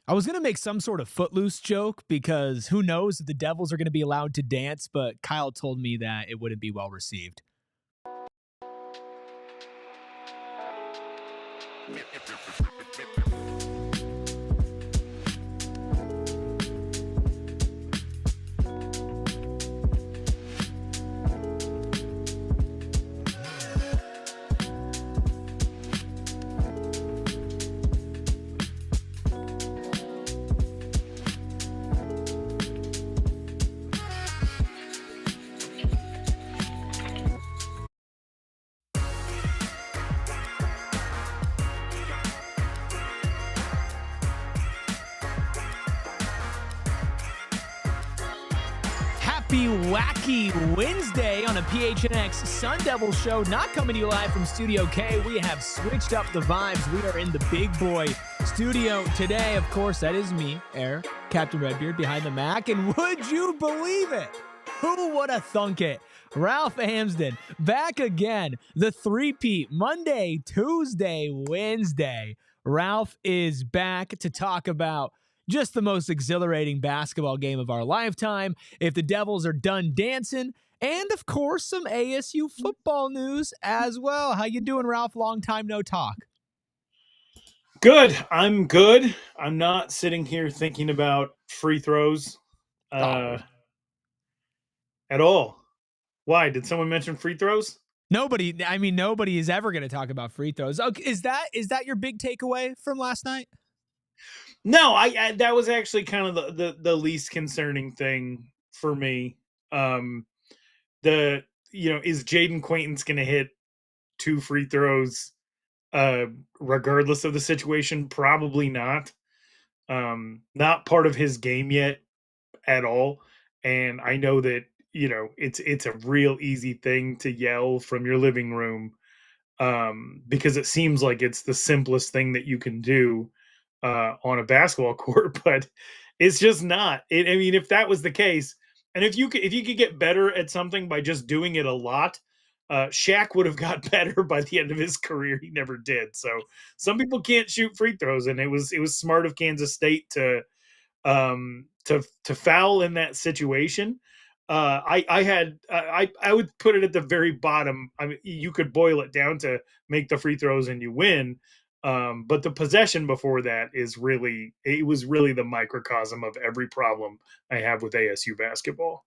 I was going to make some sort of footloose joke because who knows if the Devils are going to be allowed to dance, but Kyle told me that it wouldn't be well received. Happy wacky Wednesday on a PHNX Sun Devils show. Not coming to you live from Studio K. We have switched up the vibes. We are in the big boy studio today. Of course, that is me, Erik, Captain Redbeard, behind the Mac. And would you believe it? Who would have thunk it? Ralph Amsden back again. The three-peat Monday, Tuesday, Wednesday. Ralph is back to talk about just the most exhilarating basketball game of our lifetime. If the Devils are done dancing, and of course some ASU football news as well. How you doing, Ralph? Long time no talk. Good. I'm good. I'm not sitting here thinking about free throws at all. Why? Did someone mention free throws? Nobody is ever going to talk about free throws. Okay, is that your big takeaway from last night? No, I that was actually kind of the least concerning thing for me. Is Jayden Quaintance going to hit 2 free throws regardless of the situation? Probably not. Not part of his game yet at all. And I know that, it's a real easy thing to yell from your living room because it seems like it's the simplest thing that you can do on a basketball court, but it's just not. If that was the case, and if you could get better at something by just doing it a lot, Shaq would have got better by the end of his career. He never did. So some people can't shoot free throws, and it was smart of Kansas State to foul in that situation. I would put it at the very bottom. I mean, you could boil it down to make the free throws and you win. But the possession before that was really the microcosm of every problem I have with ASU basketball.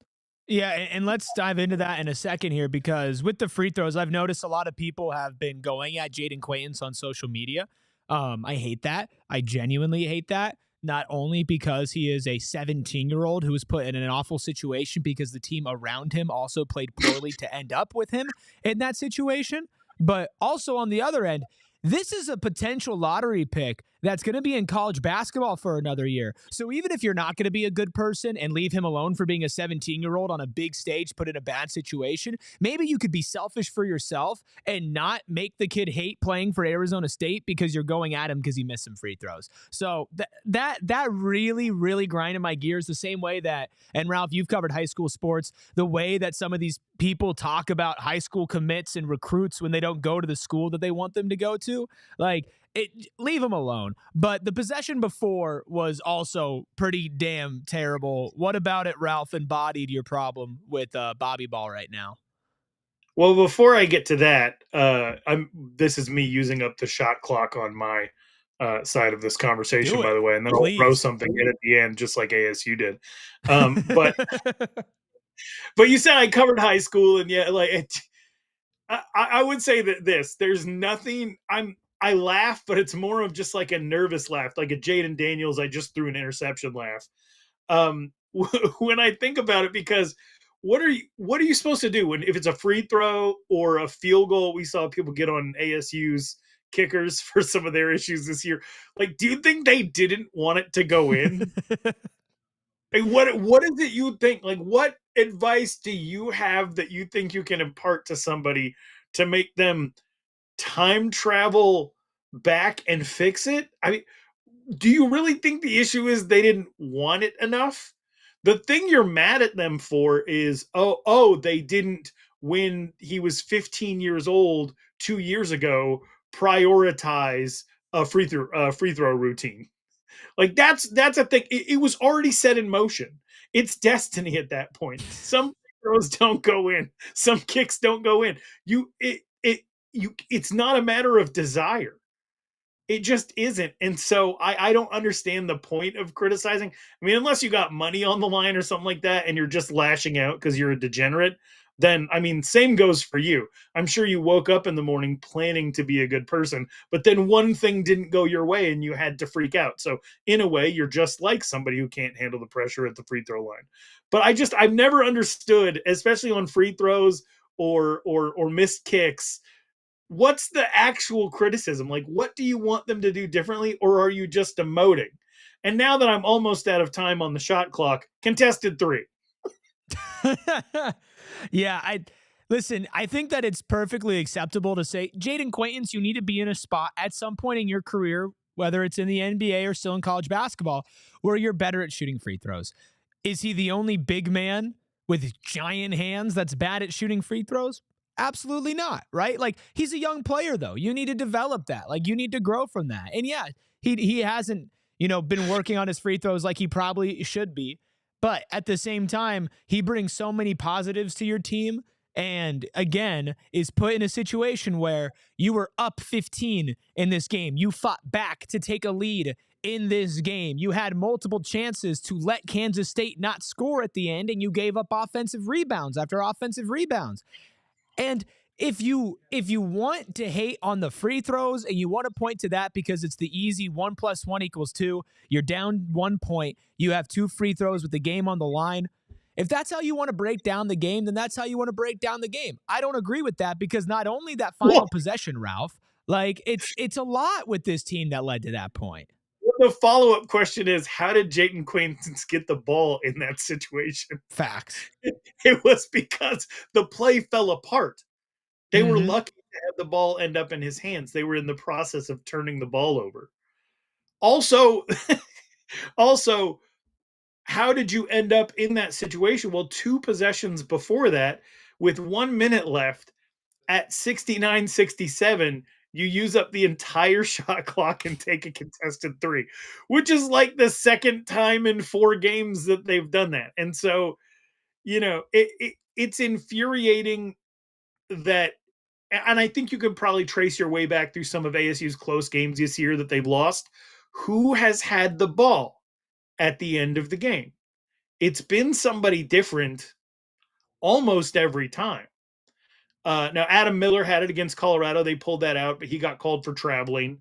Yeah, and let's dive into that in a second here, because with the free throws, I've noticed a lot of people have been going at Jayden Quaintance on social media. I hate that. I genuinely hate that. Not only because he is a 17-year-old who was put in an awful situation because the team around him also played poorly to end up with him in that situation, but also on the other end, this is a potential lottery pick that's going to be in college basketball for another year. So even if you're not going to be a good person and leave him alone for being a 17-year-old on a big stage put in a bad situation, maybe you could be selfish for yourself and not make the kid hate playing for Arizona State because you're going at him because he missed some free throws. So that really, really grinded my gears, the same way that, and Ralph, you've covered high school sports, the way that some of these people talk about high school commits and recruits when they don't go to the school that they want them to go to. Leave them alone. But the possession before was also pretty damn terrible. What about it, Ralph, embodied your problem with Bobby Ball right now? Well, before I get to that, this is me using up the shot clock on my side of this conversation, by the way, and then I'll throw something in at the end, just like ASU did. But you said I covered high school, and I would say that there's nothing. I laugh, but it's more of just like a nervous laugh, like a Jayden Daniels, I just threw an interception laugh. When I think about it, because what are you supposed to do if it's a free throw or a field goal? We saw people get on ASU's kickers for some of their issues this year. Like, do you think they didn't want it to go in? What is it you think? Like, what advice do you have that you think you can impart to somebody to make them time travel back and fix it? I mean, do you really think the issue is they didn't want it enough? The thing you're mad at them for is, they didn't, when he was 15 years old 2 years ago, prioritize a free throw routine. Like that's a thing. It was already set in motion. It's destiny at that point. Some throws don't go in. Some kicks don't go in. It's not a matter of desire. It just isn't. And so I don't understand the point of criticizing. I mean, unless you got money on the line or something like that and you're just lashing out because you're a degenerate, then, I mean, same goes for you. I'm sure you woke up in the morning planning to be a good person, but then one thing didn't go your way and you had to freak out. So in a way, you're just like somebody who can't handle the pressure at the free throw line. But I've never understood, especially on free throws or missed kicks, what's the actual criticism? Like, what do you want them to do differently, or are you just emoting? And now that I'm almost out of time on the shot clock, contested 3. Yeah, listen, I think that it's perfectly acceptable to say, Jayden Quaintance, you need to be in a spot at some point in your career, whether it's in the NBA or still in college basketball, where you're better at shooting free throws. Is he the only big man with giant hands that's bad at shooting free throws? Absolutely not, right? Like, he's a young player, though. You need to develop that. Like, you need to grow from that. And yeah, he hasn't, been working on his free throws like he probably should be. But at the same time, he brings so many positives to your team, and again, is put in a situation where you were up 15 in this game. You fought back to take a lead in this game. You had multiple chances to let Kansas State not score at the end, and you gave up offensive rebounds after offensive rebounds. And if you want to hate on the free throws and you want to point to that because it's the easy 1 + 1 = 2, you're down 1 point, you have 2 free throws with the game on the line. If that's how you want to break down the game, then that's how you want to break down the game. I don't agree with that because not only that final possession, Ralph, like it's a lot with this team that led to that point. The follow-up question is, how did Jayden Quaintance get the ball in that situation? Facts. It was because the play fell apart. They were lucky to have the ball end up in his hands. They were in the process of turning the ball over. Also, how did you end up in that situation? Well, 2 possessions before that, with 1 minute left, at 69-67, you use up the entire shot clock and take a contested 3, which is like the second time in 4 games that they've done that. And so, it's infuriating that, and I think you could probably trace your way back through some of ASU's close games this year that they've lost. Who has had the ball at the end of the game? It's been somebody different almost every time. Now, Adam Miller had it against Colorado. They pulled that out, but he got called for traveling.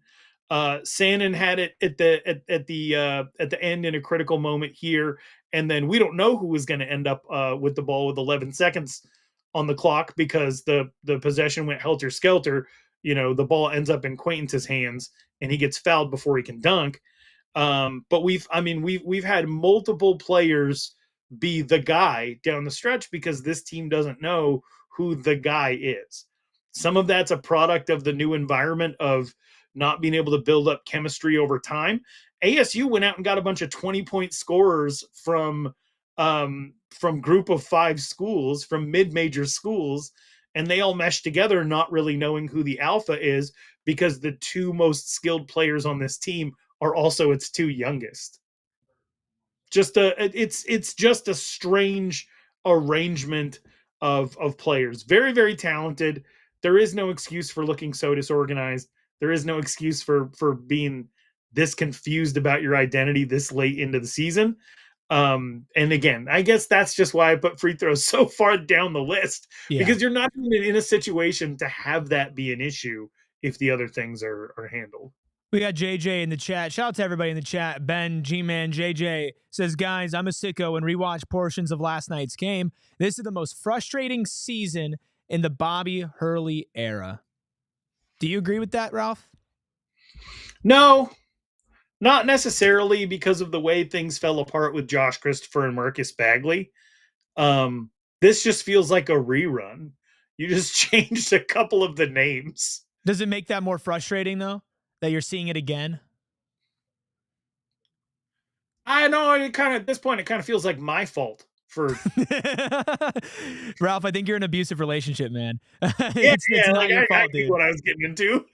Sandin had it at the end in a critical moment here, and then we don't know who was going to end up with the ball with 11 seconds on the clock because the possession went helter skelter. The ball ends up in Quaintance's hands, and he gets fouled before he can dunk. But we've had multiple players be the guy down the stretch because this team doesn't know who the guy is. Some of that's a product of the new environment of not being able to build up chemistry over time. ASU went out and got a bunch of 20-point scorers from group of 5 schools, from mid-major schools, and they all meshed together, not really knowing who the alpha is because the 2 most skilled players on this team are also its 2 youngest. It's just a strange arrangement of players. Very, very talented. There is no excuse for looking so disorganized. There is no excuse for being this confused about your identity this late into the season. And again, I guess that's just why I put free throws so far down the list, because you're not even in a situation to have that be an issue if the other things are handled. We got JJ in the chat. Shout out to everybody in the chat. Ben, G-Man, JJ says, guys, I'm a sicko and rewatch portions of last night's game. This is the most frustrating season in the Bobby Hurley era. Do you agree with that, Ralph? No, not necessarily, because of the way things fell apart with Josh Christopher and Marcus Bagley. This just feels like a rerun. You just changed a couple of the names. Does it make that more frustrating, though, that you're seeing it again? I know, at this point, it kind of feels like my fault for Ralph, I think you're in an abusive relationship, man. It's not your fault, dude. What I was getting into.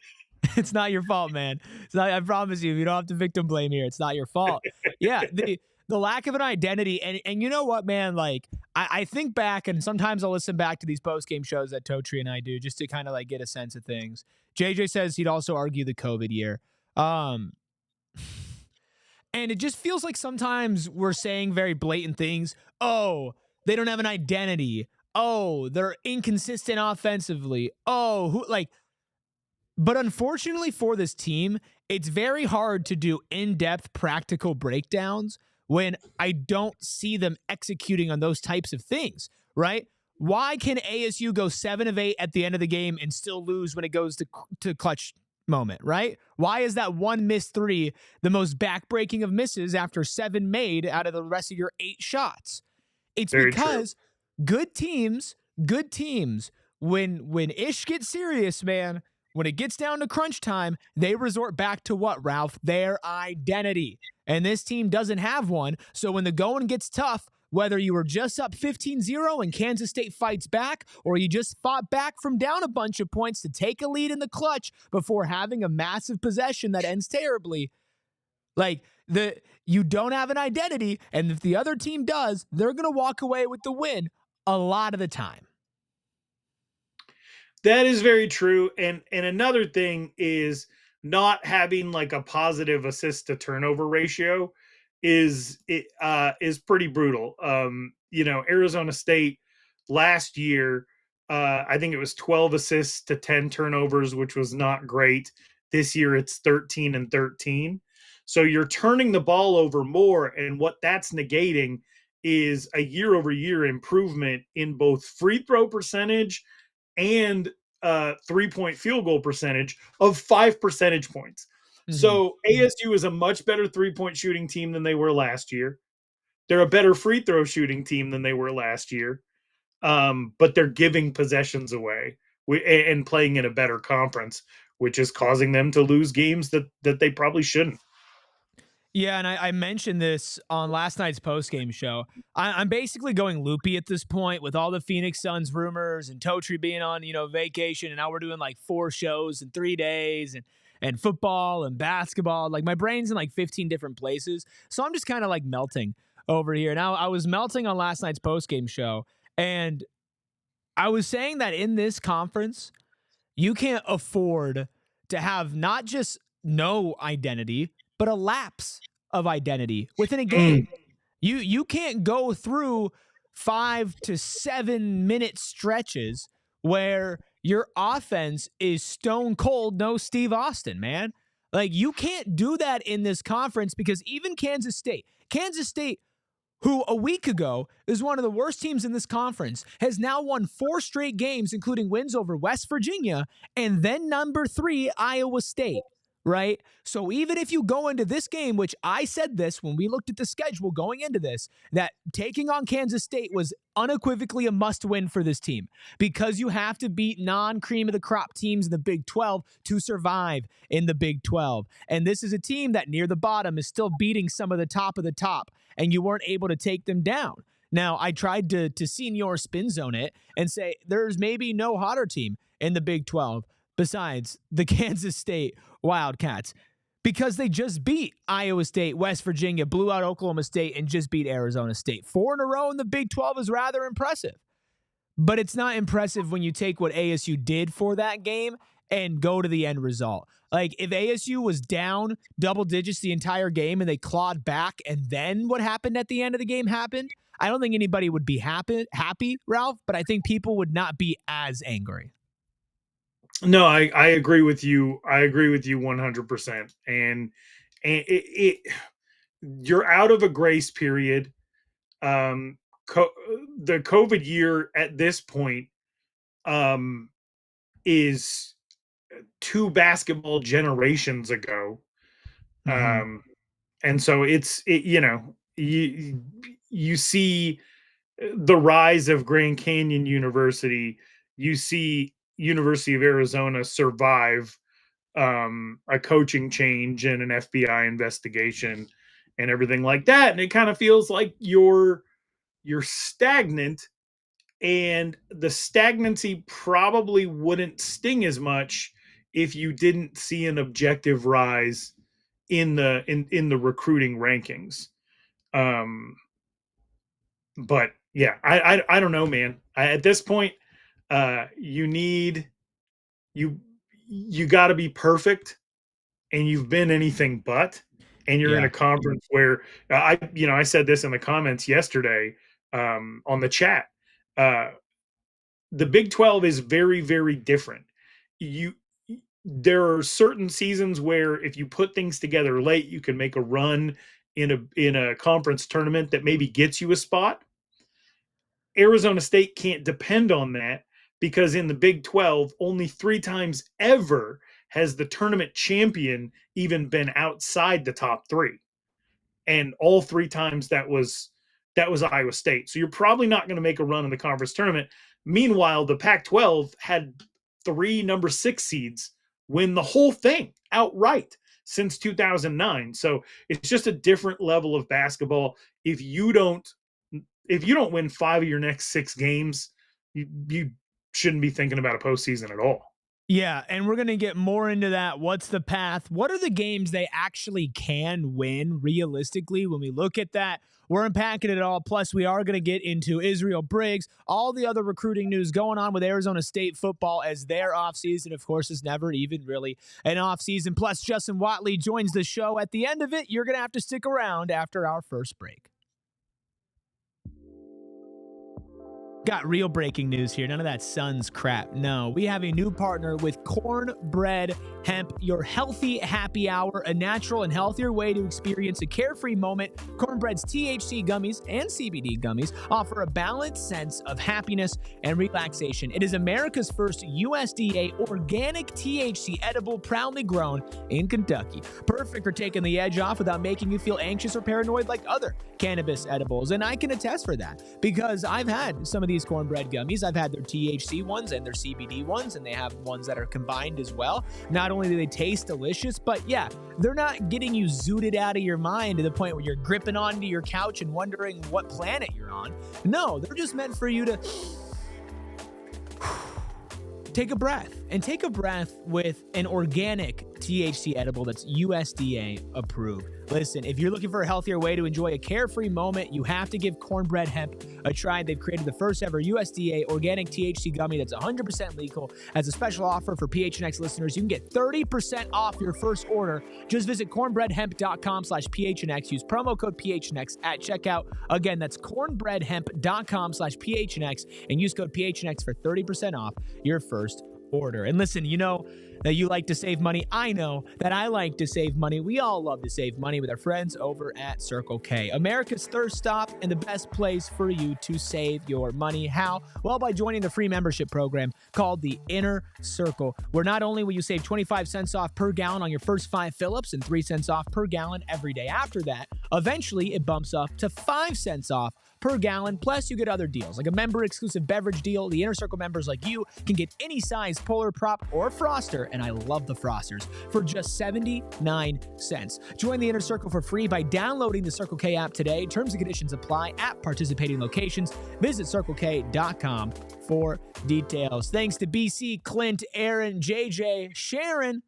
It's not your fault, man. It's not, I promise you, you don't have to victim blame here. It's not your fault. Yeah, the lack of an identity, and you know what, man? Like I think back, and sometimes I'll listen back to these post game shows that Totri and I do just to kind of like get a sense of things. JJ says he'd also argue the COVID year. Um, and it just feels like sometimes we're saying very blatant things. Oh, they don't have an identity. Oh, they're inconsistent offensively. Oh, who like. But unfortunately for this team, it's very hard to do in-depth practical breakdowns when I don't see them executing on those types of things, right? Why can ASU go 7 of 8 at the end of the game and still lose when it goes to clutch moment, right? Why is that one missed 3 the most backbreaking of misses after 7 made out of the rest of your 8 shots? It's very because true. Good teams, when ish gets serious, man, when it gets down to crunch time, they resort back to what, Ralph? Their identity. And this team doesn't have one. So when the going gets tough, whether you were just up 15-0 and Kansas State fights back, or you just fought back from down a bunch of points to take a lead in the clutch before having a massive possession that ends terribly, like you don't have an identity, and if the other team does, they're going to walk away with the win a lot of the time. That is very true. And another thing is not having like a positive assist to turnover ratio is pretty brutal. Arizona State last year, I think it was 12 assists to 10 turnovers, which was not great. This year it's 13 and 13. So you're turning the ball over more, and what that's negating is a year-over-year improvement in both free throw percentage and 3-point field goal percentage of 5 percentage points. Mm-hmm. So ASU is a much better 3-point shooting team than they were last year. They're a better free throw shooting team than they were last year. But they're giving possessions away and playing in a better conference, which is causing them to lose games that they probably shouldn't. Yeah, and I mentioned this on last night's post-game show. I'm basically going loopy at this point with all the Phoenix Suns rumors and Totri being on, vacation, and now we're doing like 4 shows in 3 days and football and basketball. Like my brain's in like 15 different places. So I'm just kind of like melting over here. Now I was melting on last night's post-game show, and I was saying that in this conference, you can't afford to have not just no identity, but a lapse of identity within a game. You can't go through 5 to 7 minute stretches where your offense is stone cold, no Steve Austin, man. Like you can't do that in this conference, because even Kansas State, who a week ago is one of the worst teams in this conference, has now won 4 straight games, including wins over West Virginia and then number 3, Iowa State, right? So even if you go into this game, which I said this when we looked at the schedule going into this, that taking on Kansas State was unequivocally a must-win for this team, because you have to beat non-cream of the crop teams in the Big 12 to survive in the Big 12. And this is a team that near the bottom is still beating some of the top, and you weren't able to take them down. Now, I tried to senior spin zone it and say there's maybe no hotter team in the Big 12 besides the Kansas State Wildcats, because they just beat Iowa State, West Virginia, blew out Oklahoma State, and just beat Arizona State. 4 in a row in the Big 12 is rather impressive. But it's not impressive when you take what ASU did for that game and go to the end result. Like, if ASU was down double digits the entire game and they clawed back, and then what happened at the end of the game happened, I don't think anybody would be happy, Ralph, but I think people would not be as angry. No, I agree with you. I agree with you 100%. And you're out of a grace period. The COVID year at this point is 2 basketball generations ago. Mm-hmm. And so you see the rise of Grand Canyon University. You see University of Arizona survive a coaching change and an FBI investigation and everything like that. And it kind of feels like you're stagnant, and the stagnancy probably wouldn't sting as much if you didn't see an objective rise in the recruiting rankings. But yeah, I don't know, man. At this point, you got to be perfect, and you've been anything but. And you're in a conference where I said this in the comments yesterday on the chat. The Big 12 is very, very different. There are certain seasons where if you put things together late, you can make a run in a conference tournament that maybe gets you a spot. Arizona State can't depend on that because in the Big 12, only 3 times ever has the tournament champion even been outside the top 3. And all 3 times that was Iowa State. So you're probably not going to make a run in the conference tournament. Meanwhile, the Pac-12 had 3 number 6 seeds win the whole thing outright since 2009. So it's just a different level of basketball. If you don't win 5 of your next 6 games, you shouldn't be thinking about a postseason at all. Yeah, and we're going to get more into that. What's the path? What are the games they actually can win realistically when we look at that? We're unpacking it all. Plus, we are going to get into Israel Briggs, all the other recruiting news going on with Arizona State football as their offseason, of course, is never even really an offseason. Plus, Justin Wodtly joins the show at the end of it. You're going to have to stick around after our first break. Got real breaking news here. None of that Suns crap. No, we have a new partner with Cornbread Hemp, your healthy happy hour, a natural and healthier way to experience a carefree moment. Cornbread's THC gummies and CBD gummies offer a balanced sense of happiness and relaxation. It is America's first USDA organic THC edible, proudly grown in Kentucky. Perfect for taking the edge off without making you feel anxious or paranoid like other cannabis edibles. And I can attest for that because I've had some of these cornbread gummies. I've had their THC ones and their CBD ones, and they have ones that are combined as well. Not only do they taste delicious, but yeah, they're not getting you zooted out of your mind to the point where you're gripping onto your couch and wondering what planet you're on. No, they're just meant for you to take a breath, and take a breath with an organic THC edible that's USDA approved. Listen, if you're looking for a healthier way to enjoy a carefree moment, you have to give Cornbread Hemp a try. They've created the first ever USDA organic THC gummy that's 100% legal. As a special offer for PHNX listeners, you can get 30% off your first order. Just visit cornbreadhemp.com/PHNX. Use promo code PHNX at checkout. Again, that's cornbreadhemp.com/PHNX and use code PHNX for 30% off your first order. And listen, you know that you like to save money. I know that I like to save money. We all love to save money with our friends over at Circle K, America's thirst stop and the best place for you to save your money. How? Well, by joining the free membership program called the Inner Circle, where not only will you save 25 cents off per gallon on your first 5 fill-ups and 3 cents off per gallon every day after that, eventually it bumps up to 5 cents off per gallon, plus you get other deals, like a member-exclusive beverage deal. The Inner Circle members like you can get any size Polar Prop or Froster, and I love the Frosters, for just 79 cents. Join the Inner Circle for free by downloading the Circle K app today. Terms and conditions apply at participating locations. Visit CircleK.com for details. Thanks to BC, Clint, Aaron, JJ, Sharon,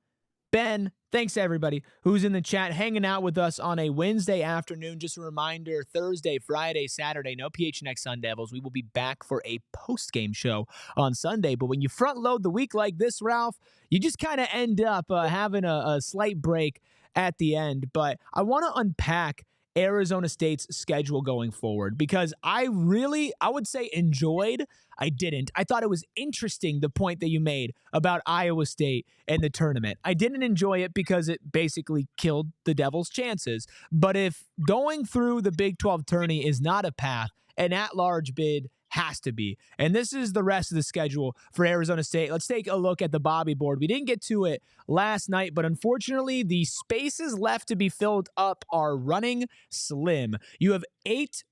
Ben. Thanks to everybody who's in the chat hanging out with us on a Wednesday afternoon. Just a reminder, Thursday, Friday, Saturday, no PHNX Sun Devils. We will be back for a post-game show on Sunday. But when you front load the week like this, Ralph, you just kind of end up having a slight break at the end. But I want to unpack Arizona State's schedule going forward because I would say enjoyed. I didn't. I thought it was interesting, the point that you made about Iowa State and the tournament. I didn't enjoy it because it basically killed the Devils' chances. But if going through the Big 12 tourney is not a path, an at-large bid has to be. And this is the rest of the schedule for Arizona State. Let's take a look at the Bobby board. We didn't get to it last night, but unfortunately, the spaces left to be filled up are running slim. You have 8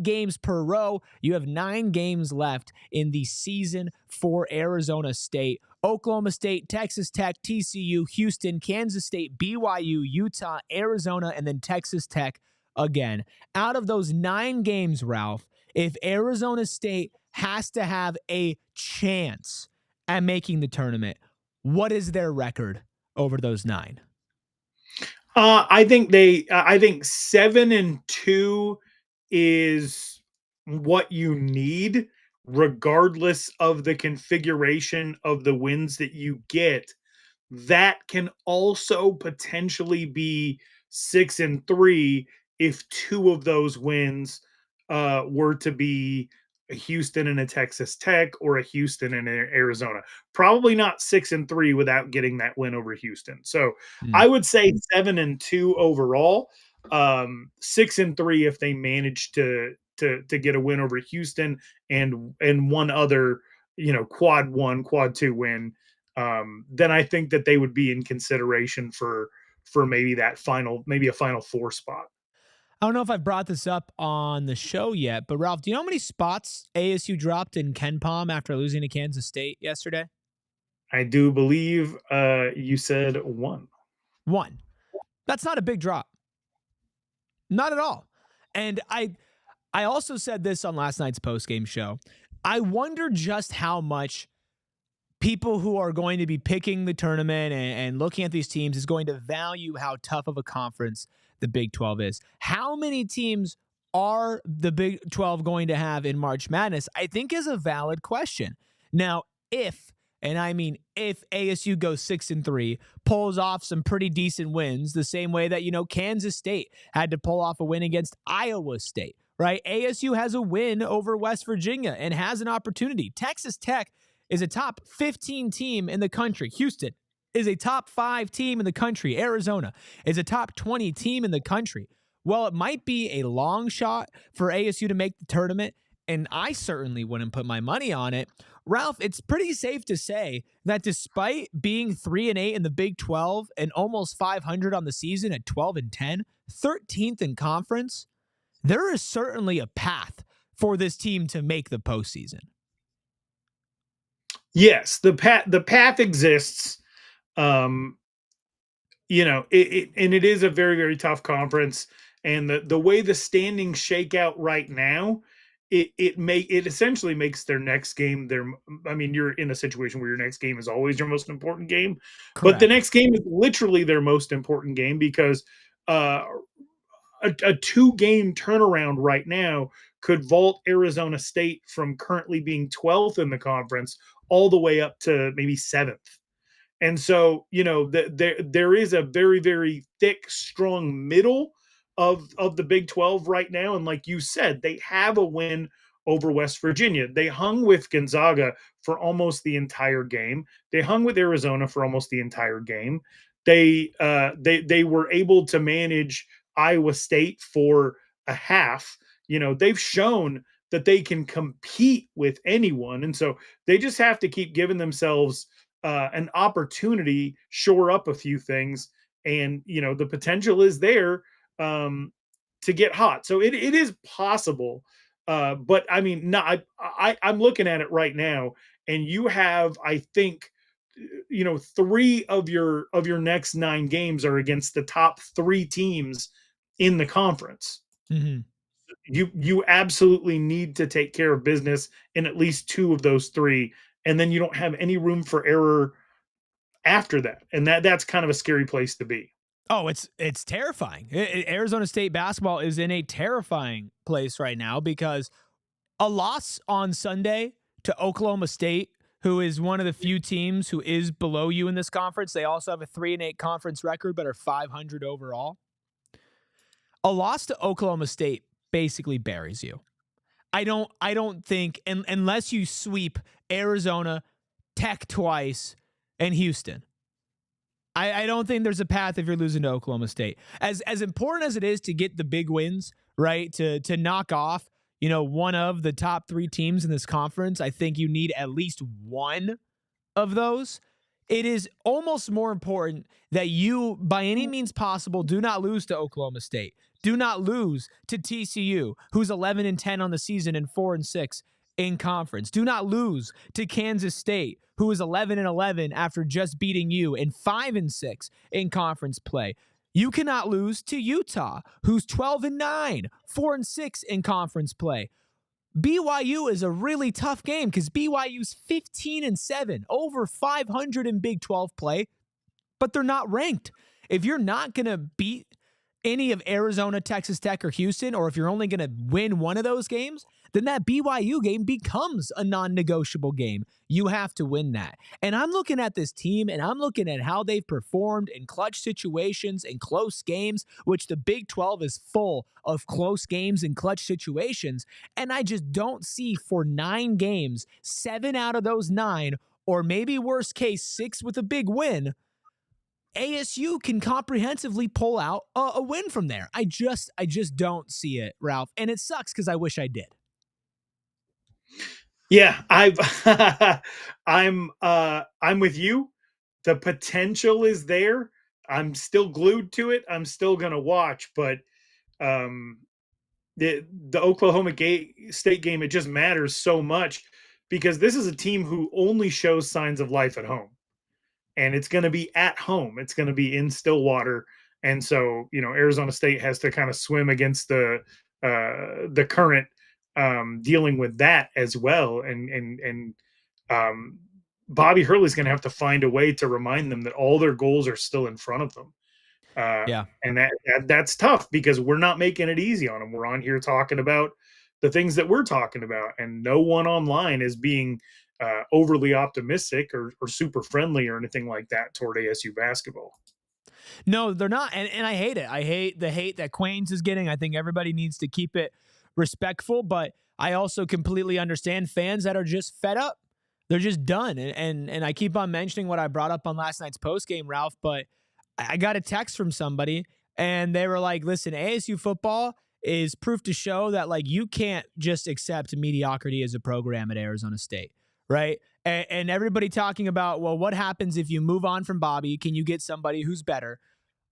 games per row. You have 9 games left in the season for Arizona State. Oklahoma State, Texas Tech, TCU, Houston, Kansas State, BYU, Utah, Arizona, and then Texas Tech again. Out of those 9 games, Ralph, if Arizona State has to have a chance at making the tournament, What is their record over those 9? I think 7-2 is what you need, regardless of the configuration of the wins that you get. That can also potentially be 6-3 if 2 of those wins were to be a Houston and a Texas Tech or a Houston and Arizona. Probably not 6-3 without getting that win over Houston. So I would say 7-2 overall. 6-3 if they manage to get a win over Houston and one other, quad 1, quad 2 win. Then I think that they would be in consideration for maybe a Final Four spot. I don't know if I've brought this up on the show yet, but Ralph, do you know how many spots ASU dropped in KenPom after losing to Kansas State yesterday? I do believe you said 1. 1. That's not a big drop. Not at all. And I also said this on last night's postgame show. I wonder just how much people who are going to be picking the tournament and looking at these teams is going to value how tough of a conference the Big 12 is. How many teams are the Big 12 going to have in March Madness? I think is a valid question. Now, if ASU goes 6-3, pulls off some pretty decent wins, the same way that, Kansas State had to pull off a win against Iowa State, right? ASU has a win over West Virginia and has an opportunity. Texas Tech is a top 15 team in the country. Houston is a top 5 team in the country. Arizona is a top 20 team in the country. Well, it might be a long shot for ASU to make the tournament, and I certainly wouldn't put my money on it. Ralph, it's pretty safe to say that despite being 3-8 in the Big 12 and almost 500 on the season at 12-10, 13th in conference, there is certainly a path for this team to make the postseason. Yes, the path exists. And it is a very, very tough conference. And the way the standings shake out right now, it essentially makes their next game you're in a situation where your next game is always your most important game. Correct. But the next game is literally their most important game because a 2-game turnaround right now could vault Arizona State from currently being 12th in the conference all the way up to maybe 7th. And so, there is a very, very thick, strong middle of the Big 12 right now. And like you said, they have a win over West Virginia. They hung with Gonzaga for almost the entire game. They hung with Arizona for almost the entire game. They were able to manage Iowa State for a half. They've shown that they can compete with anyone. And so they just have to keep giving themselves an opportunity, shore up a few things. And, the potential is there to get hot. So it is possible. But I mean, no, I'm looking at it right now, and you have, I think, 3 of your next 9 games are against the top 3 teams in the conference. Mm-hmm. You absolutely need to take care of business in at least 2 of those 3, and then you don't have any room for error after that. And that's kind of a scary place to be. Oh, it's terrifying. Arizona State basketball is in a terrifying place right now because a loss on Sunday to Oklahoma State, who is one of the few teams who is below you in this conference. They also have a 3-8 conference record, but are 500 overall. A loss to Oklahoma State basically buries you. I don't think, unless you sweep Arizona, Tech twice, and Houston, I don't think there's a path if you're losing to Oklahoma State. As important as it is to get the big wins, right, to knock off, one of the top 3 teams in this conference, I think you need at least one of those. It is almost more important that you, by any means possible, do not lose to Oklahoma State. Do not lose to TCU, who's 11-10 on the season and 4-6 in conference. Do not lose to Kansas State, who is 11-11 after just beating you and 5-6 in conference play. You cannot lose to Utah, who's 12-9, 4-6 in conference play. BYU is a really tough game because BYU's 15-7, over 500 in Big 12 play, but they're not ranked. If you're not going to beat any of Arizona, Texas Tech, or Houston, or if you're only going to win one of those games, then that BYU game becomes a non-negotiable game. You have to win that. And I'm looking at this team, and I'm looking at how they've performed in clutch situations and close games, which the Big 12 is full of close games and clutch situations. And I just don't see for 9 games, 7 out of those 9, or maybe worst case, 6 with a big win, ASU can comprehensively pull out a win from there. I just don't see it, Ralph. And it sucks because I wish I did. Yeah, I'm with you. The potential is there. I'm still glued to it. I'm still gonna watch, but the Oklahoma State game, it just matters so much because this is a team who only shows signs of life at home. And it's going to be at home. It's going to be in Stillwater. And so, Arizona State has to kind of swim against the current, dealing with that as well. And Bobby Hurley's going to have to find a way to remind them that all their goals are still in front of them. And that's tough because we're not making it easy on them. We're on here talking about the things that we're talking about, and no one online is being overly optimistic or super friendly or anything like that toward ASU basketball. No, they're not. And I hate it. I hate the hate that Quaintance is getting. I think everybody needs to keep it respectful, but I also completely understand fans that are just fed up. They're just done. And I keep on mentioning what I brought up on last night's postgame, Ralph, but I got a text from somebody and they were like, listen, ASU football is proof to show that like you can't just accept mediocrity as a program at Arizona State. Right. And everybody talking about, well, what happens if you move on from Bobby? Can you get somebody who's better?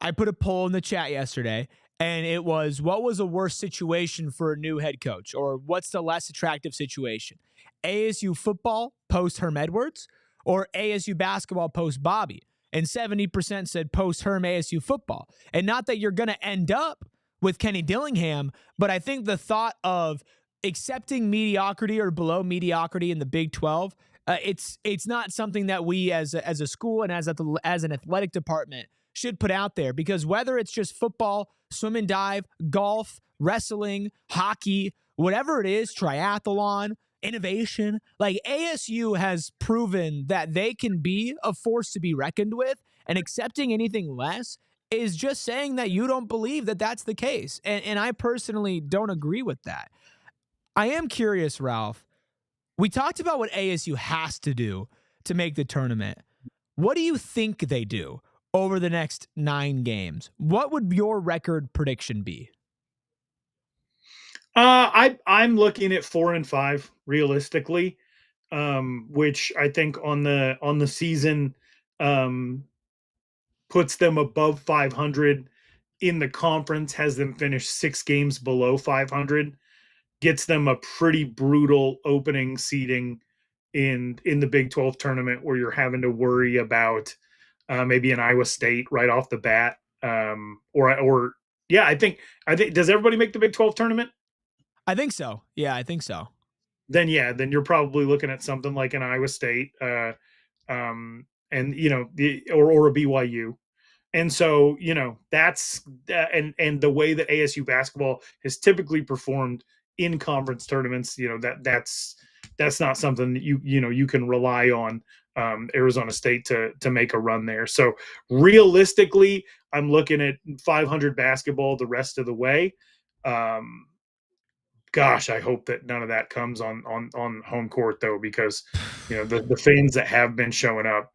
I put a poll in the chat yesterday, and it was, what was a worse situation for a new head coach? Or what's the less attractive situation? ASU football post Herm Edwards or ASU basketball post Bobby? And 70% said post Herm ASU football. And not that you're going to end up with Kenny Dillingham, but I think the thought of accepting mediocrity or below mediocrity in the Big 12, it's not something that we as a school and as an athletic department should put out there, because whether it's just football, swim and dive, golf, wrestling, hockey, whatever it is, triathlon, innovation, like ASU has proven that they can be a force to be reckoned with, and accepting anything less is just saying that you don't believe that that's the case. And I personally don't agree with that. I am curious, Ralph. We talked about what ASU has to do to make the tournament. What do you think they do over the next 9 games? What would your record prediction be? I'm looking at 4-5 realistically, which I think on the season puts them above 500. In the conference, has them finish 6 games below 500. Gets them a pretty brutal opening seeding in the Big 12 tournament, where you're having to worry about maybe an Iowa State right off the bat. I think does everybody make the Big 12 tournament? I think so. Yeah, I think so. Then you're probably looking at something like an Iowa State, and or a BYU. And so, that's and the way that ASU basketball has typically performed in conference tournaments, that's not something that you can rely on Arizona State to make a run there. So realistically, I'm looking at 500 basketball the rest of the way. Gosh, I hope that none of that comes on home court though, because the fans that have been showing up,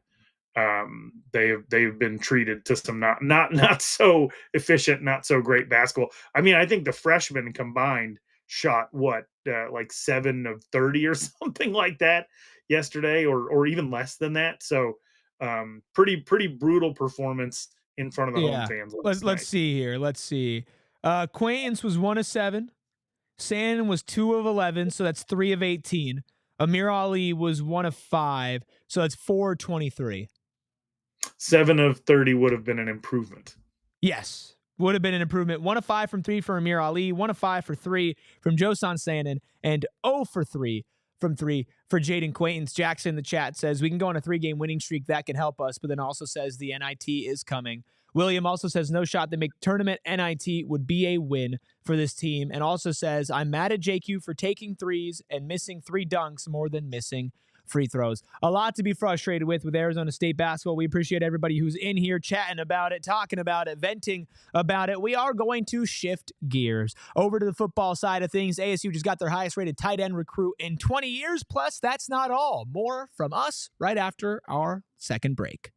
they've been treated to some not so efficient, not so great basketball. I mean, I think the freshmen combined shot like 7 of 30 or something like that yesterday, or even less than that. So pretty brutal performance in front of the home fans. Let's see here. Let's see. Quaintance was 1 of 7. Sandin was 2 of 11, so that's 3 of 18. Amir Ali was 1 of 5, so that's 4 of 23. 7 of 30 would have been an improvement. Yes. Would have been an improvement. 1 of 5 from 3 for Amir Ali, 1 of 5 for 3 from Josan Sanin, and 0 for 3 from 3 for Jayden Quaintance. Jackson in the chat says, we can go on a 3-game winning streak. That can help us, but then also says the NIT is coming. William also says, no shot to make tournament NIT would be a win for this team, and also says, I'm mad at JQ for taking threes and missing 3 dunks more than missing free throws. A lot to be frustrated with Arizona State basketball. We appreciate everybody who's in here chatting about it, talking about it, venting about it. We are going to shift gears over to the football side of things. ASU just got their highest rated tight end recruit in 20 years. Plus, that's not all. More from us right after our second break.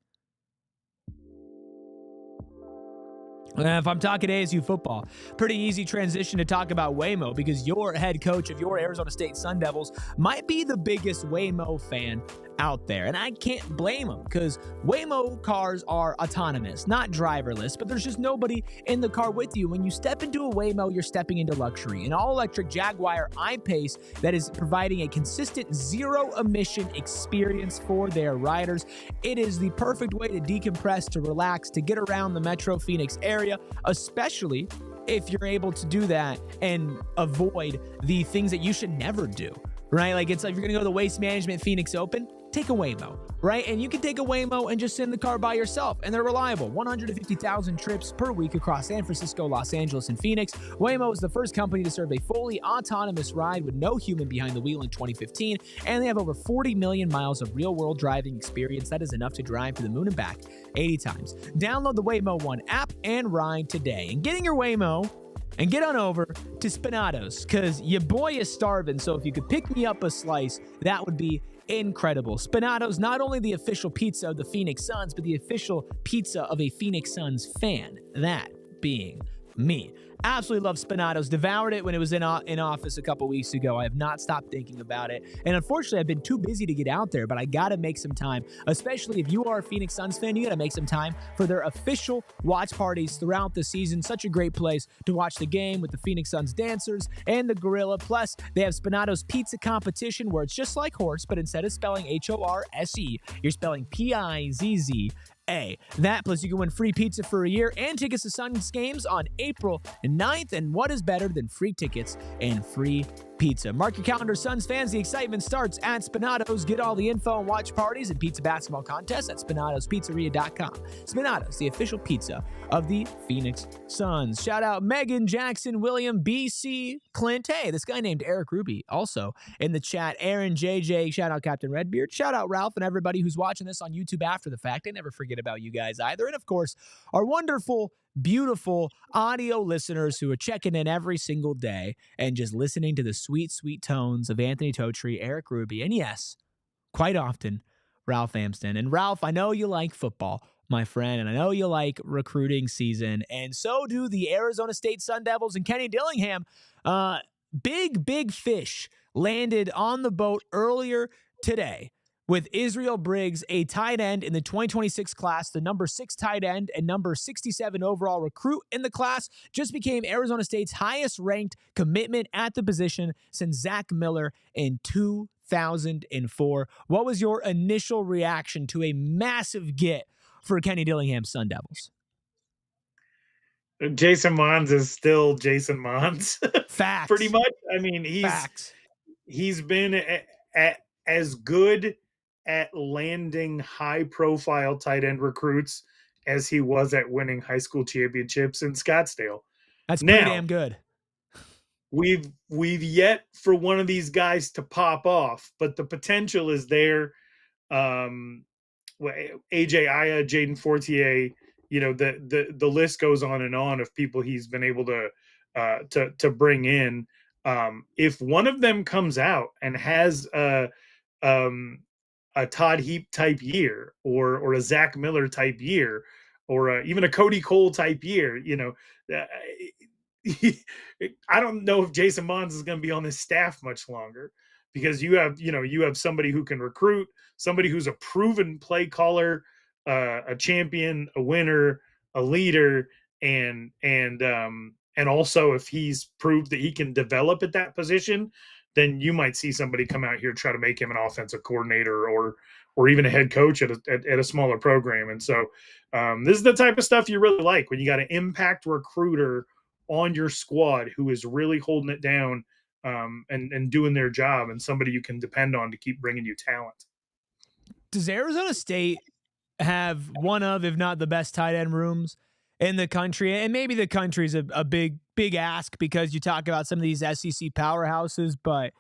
If I'm talking ASU football, pretty easy transition to talk about Waymo, because your head coach of your Arizona State Sun Devils might be the biggest Waymo fan out there. And I can't blame him, because Waymo cars are autonomous, not driverless, but there's just nobody in the car with you. When you step into a Waymo, you're stepping into luxury. An all-electric Jaguar I-Pace that is providing a consistent zero-emission experience for their riders. It is the perfect way to decompress, to relax, to get around the Metro Phoenix area, especially if you're able to do that and avoid the things that you should never do, right? Like, it's like, if you're going to go to the Waste Management Phoenix Open, take a Waymo, right? And you can take a Waymo and just sit in the car by yourself, and they're reliable. 150,000 trips per week across San Francisco, Los Angeles, and Phoenix. Waymo is the first company to serve a fully autonomous ride with no human behind the wheel in 2015, and they have over 40 million miles of real-world driving experience. That is enough to drive to the moon and back 80 times. Download the Waymo One app and ride today. And getting your Waymo, and get on over to Spinatos, because your boy is starving, so if you could pick me up a slice, that would be incredible. Spinatos, not only the official pizza of the Phoenix Suns, but the official pizza of a Phoenix Suns fan, that being me. Absolutely love Spinatos. Devoured it when it was in office a couple weeks ago. I have not stopped thinking about it. And unfortunately, I've been too busy to get out there, but I got to make some time, especially if you are a Phoenix Suns fan. You got to make some time for their official watch parties throughout the season. Such a great place to watch the game with the Phoenix Suns dancers and the gorilla. Plus, they have Spinatos Pizza Competition, where it's just like horse, but instead of spelling Horse, you're spelling Pizza. That, plus you can win free pizza for a year and tickets to Suns games on April 9th. And what is better than free tickets and free pizza? Mark your calendar, Suns fans. The excitement starts at Spinatos. Get all the info on watch parties and pizza basketball contests at SpinatosPizzeria.com. Spinatos, the official pizza of the Phoenix Suns. Shout out Megan, Jackson, William, BC, Clint. Hey, this guy named Erik Ruby also in the chat. Aaron, JJ, shout out Captain Redbeard. Shout out Ralph and everybody who's watching this on YouTube after the fact. I never forget about you guys either. And of course, our wonderful, beautiful audio listeners who are checking in every single day and just listening to the sweet, sweet tones of Anthony Totri, Erik Ruby, and yes, quite often, Ralph Amsden. And Ralph, I know you like football, my friend, and I know you like recruiting season, and so do the Arizona State Sun Devils and Kenny Dillingham. Big fish landed on the boat earlier today with Israel Briggs, a tight end in the 2026 class, the number 6 tight end and number 67 overall recruit in the class, just became Arizona State's highest ranked commitment at the position since Zach Miller in 2004. What was your initial reaction to a massive get for Kenny Dillingham's Sun Devils? Jason Mons is still Jason Mons. Facts. Pretty much. I mean, he's been as good at landing high-profile tight end recruits as he was at winning high school championships in Scottsdale. That's pretty damn good. We've yet for one of these guys to pop off, but the potential is there. AJ Aya, Jayden Fortier, the list goes on and on of people he's been able to bring in. If one of them comes out and has a Todd Heap type year or a Zach Miller type year or even a Cody Cole type year, I don't know if Jason Mons is going to be on this staff much longer, because you have somebody who can recruit, somebody who's a proven play caller, a champion, a winner, a leader, and also if he's proved that he can develop at that position, then you might see somebody come out here try to make him an offensive coordinator or or even a head coach at a smaller program. And so this is the type of stuff you really like, when you got an impact recruiter on your squad who is really holding it down, and doing their job, and somebody you can depend on to keep bringing you talent. Does Arizona State have one of, if not the best tight end rooms in the country? And maybe the country's a big ask, because you talk about some of these SEC powerhouses, but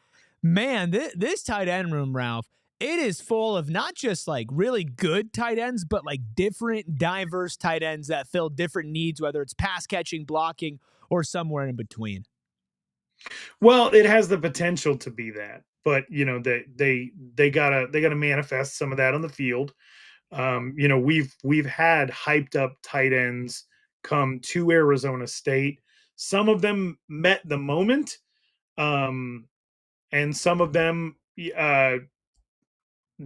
man, this tight end room, Ralph, it is full of not just like really good tight ends, but like different, diverse tight ends that fill different needs, whether it's pass catching, blocking, or somewhere in between. Well, it has the potential to be that, but they gotta manifest some of that on the field. We've had hyped up tight ends come to Arizona State. Some of them met the moment, and some of them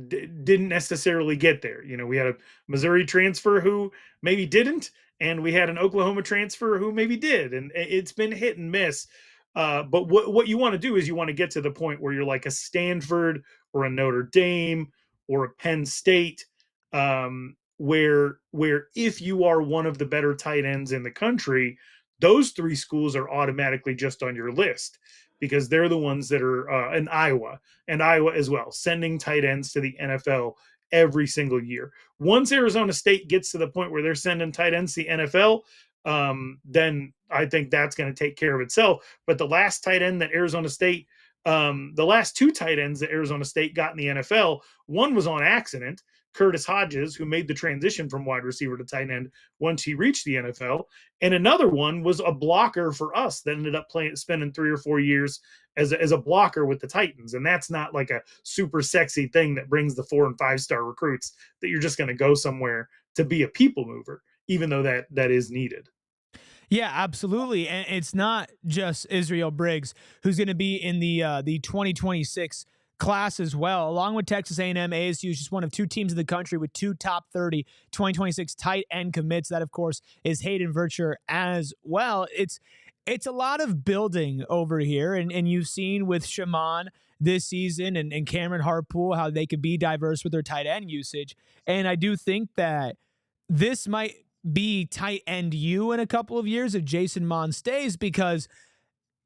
didn't necessarily get there. We had a Missouri transfer who maybe didn't, and we had an Oklahoma transfer who maybe did, and it's been hit and miss. But what you want to do is you want to get to the point where you're like a Stanford or a Notre Dame or a Penn State, where if you are one of the better tight ends in the country, those three schools are automatically just on your list, because they're the ones that are in Iowa as well, sending tight ends to the NFL every single year. Once Arizona State gets to the point where they're sending tight ends to the NFL, then I think that's going to take care of itself. But the last tight end that Arizona State, the last two tight ends that Arizona State got in the NFL, one was on accident, Curtis Hodges, who made the transition from wide receiver to tight end once he reached the NFL. And another one was a blocker for us that ended up spending 3 or 4 years as a blocker with the Titans. And that's not like a super sexy thing that brings the 4 and 5 star recruits that you're just going to go somewhere to be a people mover, even though that is needed. Yeah, absolutely. And it's not just Israel Briggs who's going to be in the 2026 class as well. Along with Texas A&M, ASU is just one of two teams in the country with two top 30 2026 tight end commits. That, of course, is Hayden Vircher as well. It's a lot of building over here, and you've seen with Shaman this season and Cameron Harpool how they could be diverse with their tight end usage. And I do think that this might be tight end you in a couple of years if Jason Mon stays, because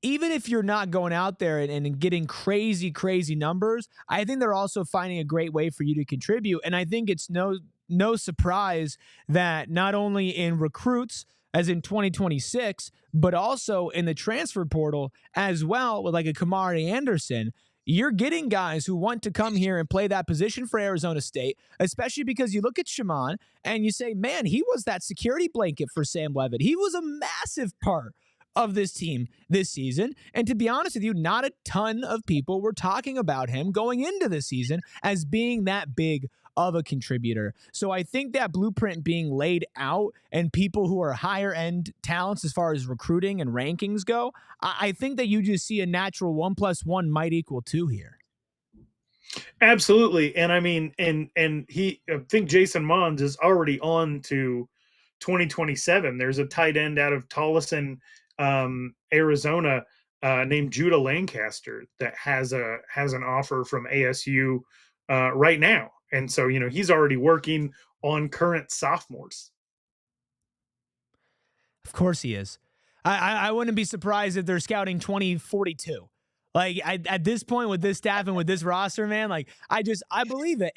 even if you're not going out there and getting crazy numbers, I think they're also finding a great way for you to contribute. And I think it's no surprise that not only in recruits, as in 2026, but also in the transfer portal as well, with like a Kamari Anderson, you're getting guys who want to come here and play that position for Arizona State, especially because you look at Shaman and you say, man, he was that security blanket for Sam Levitt. He was a massive part of this team this season. And to be honest with you, not a ton of people were talking about him going into the season as being that big of a contributor. So I think that blueprint being laid out and people who are higher end talents as far as recruiting and rankings go, I think that you just see a natural 1 + 1 might equal 2 here. Absolutely. And I mean, and I think Jason Mons is already on to 2027. There's a tight end out of Tolleson, Arizona, named Judah Lancaster that has an offer from ASU right now. And so, he's already working on current sophomores. Of course he is. I wouldn't be surprised if they're scouting 2042. Like at this point with this staff and with this roster, man, like I believe it.